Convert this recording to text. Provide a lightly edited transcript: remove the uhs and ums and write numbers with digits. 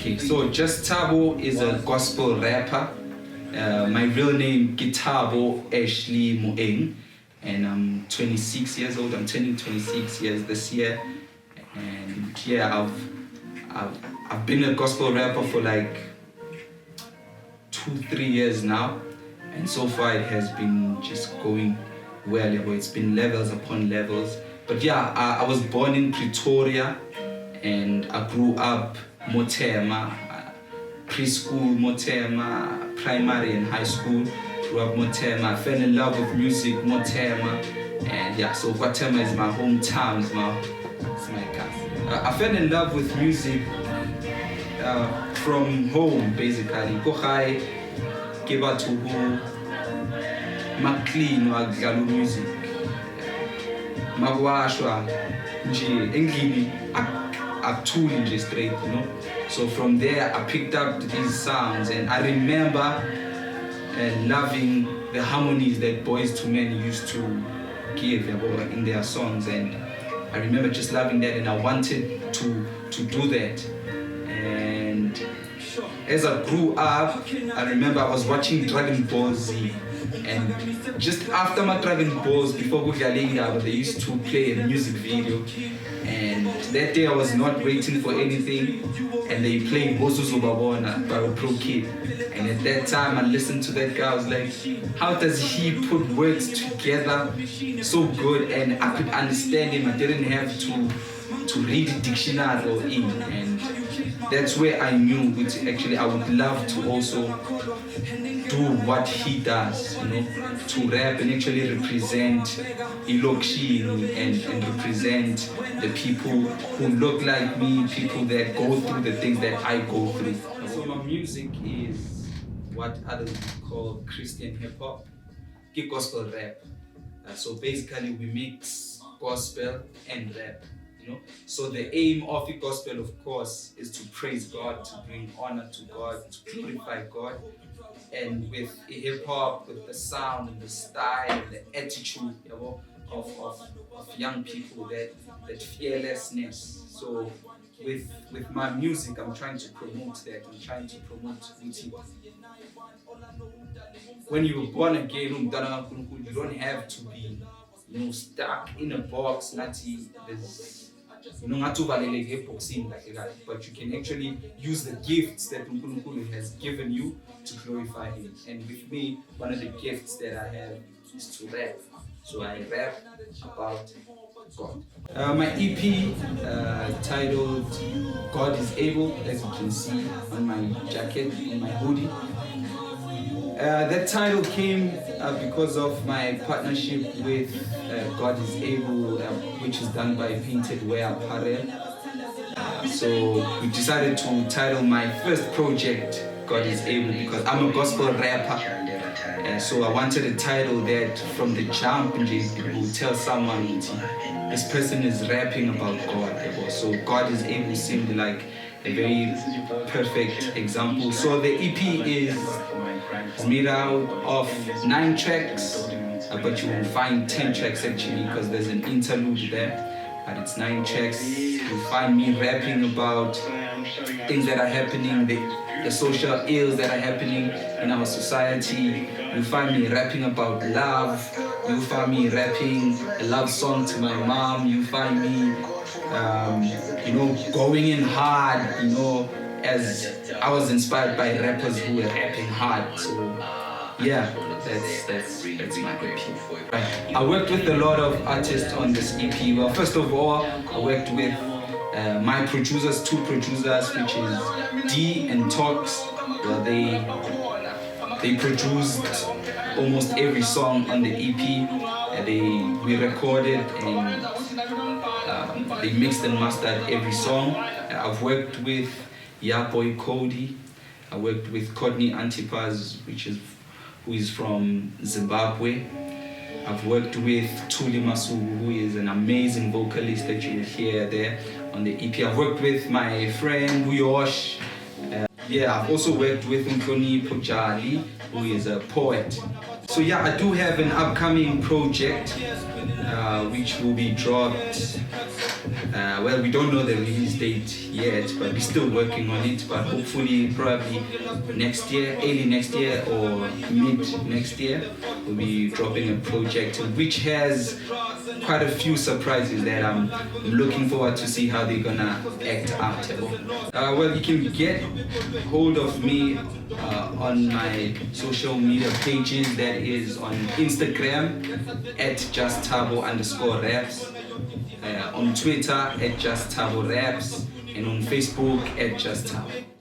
Okay, so JusThabo is a gospel rapper. My real name JusThabo Ashley Moeng, and I'm 26 years old. I'm turning 26 years this year, and yeah, I've been a gospel rapper for like 2-3 years now, and so far it has been just going well. It's been levels upon levels. But yeah, I was born in Pretoria, and I grew up Motema, preschool Motema, primary and high school. Grew up Motema. I fell in love with music Motema, and yeah, so Motema is my hometown. It's my cousin. I fell in love with music from home, basically. Kohai, Keba Tuhu, Maclean, Galu music. Magwashwa, English, Actually just straight, you know. So from there I picked up these sounds, and I remember loving the harmonies that Boys to Men used to give in their songs, and I remember just loving that, and I wanted to do that. And as I grew up, I remember I was watching Dragon Ball Z, and just after my Dragon Balls, before they used to play a music video, and that day I was not waiting for anything, and they played Bozuzu Babona by a Pro Kid, and at that time I listened to that guy. I was like, how does he put words together so good? And I could understand him. I didn't have to read a dictionary or in, and that's where I knew actually I would love to also do what he does, you know, to rap and actually represent Ilokshi and represent the people who look like me, people that go through the things that I go through. So my music is what others call Christian hip hop, gospel rap. So basically we mix gospel and rap. You know? So the aim of the gospel, of course, is to praise God, to bring honor to God, to glorify God. And with hip hop, with the sound and the style and the attitude, you know, of young people, that fearlessness. So with my music, I'm trying to promote that. I'm trying to promote Uti. When you were born again, you don't have to be, you know, stuck in a box. But you can actually use the gifts that Nkulunkulu has given you to glorify Him. And with me, one of the gifts that I have is to rap. So I rap about God. My EP titled GodIsAble, as you can see on my jacket, on my hoodie. That title came because of my partnership with GodIsAble, which is done by Painted Wear Apparel. So we decided to title my first project GodIsAble because I'm a gospel rapper. And so I wanted a title that from the jump will tell someone this person is rapping about God. So GodIsAble seemed like a very perfect example. So the EP is made out of 9 tracks, but you will find 10 tracks actually because there's an interlude there. But it's 9 tracks. You'll find me rapping about things that are happening, the social ills that are happening in our society. You'll find me rapping about love. You'll find me rapping a love song to my mom. You'll find me, going in hard, as I was inspired by rappers who were rapping hard. So yeah, that's my EP. Right. I worked with a lot of artists on this EP. Well, first of all, I worked with my producers, 2 producers, which is D and Talks. Well, they produced almost every song on the EP. We recorded and they mixed and mastered every song. I've worked with Boy Cody. I worked with Courtney Antipas, who is from Zimbabwe. I've worked with Tuli Masuku, who is an amazing vocalist that you will hear there on the EP. I've worked with my friend Uyosh. I've also worked with Nkoni Pojali, who is a poet. So yeah, I do have an upcoming project which will be dropped Well, we don't know the release date yet, but we're still working on it. But hopefully, probably next year, early next year or mid next year, we'll be dropping a project which has quite a few surprises that I'm looking forward to see how they're gonna act out. Well, you can get hold of me on my social media pages. That is on Instagram at JusThabo_raps, on Twitter at JusThabo Raps, and on Facebook at JusThabo.